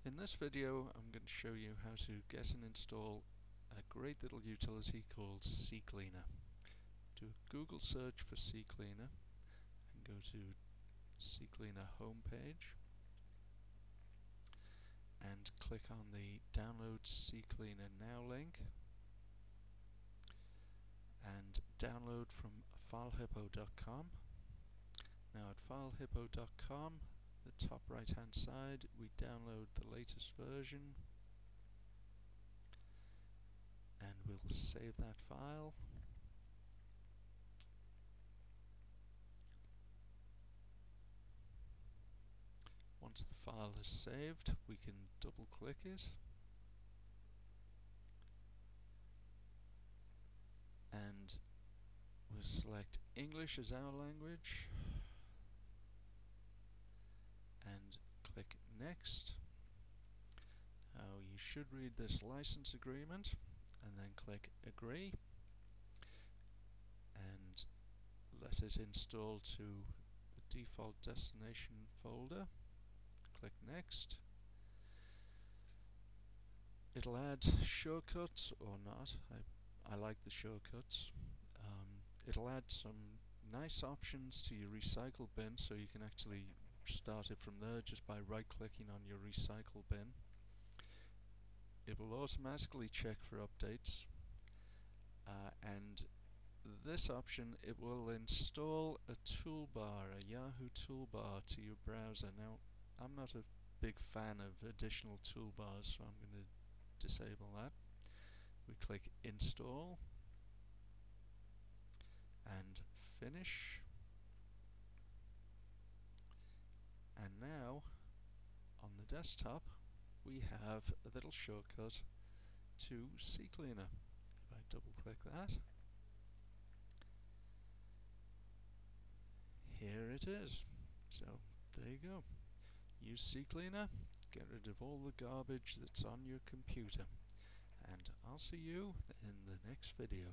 In this video I'm going to show you how to get and install a great little utility called Ccleaner. Do a Google search for Ccleaner and go to Ccleaner homepage and click on the Download Ccleaner Now link and download from filehippo.com. Now at filehippo.com, the top right hand side, we download the latest version and we'll save that file. Once the file is saved, we can double click it and we'll select English as our language and click Next. Now you should read this license agreement and then click Agree and let it install to the default destination folder. Click Next. It'll add shortcuts or not. I like the shortcuts. It'll add some nice options to your recycle bin, so you can actually start it from there just by right clicking on your recycle bin. It will automatically check for updates, and this option, it will install a toolbar, a Yahoo toolbar to your browser. Now I'm not a big fan of additional toolbars, so I'm going to disable that. We click Install and Finish, and now on the desktop we have a little shortcut to Ccleaner. If I double click that, here it is. So there you go. Use Ccleaner, get rid of all the garbage that's on your computer, and I'll see you in the next video.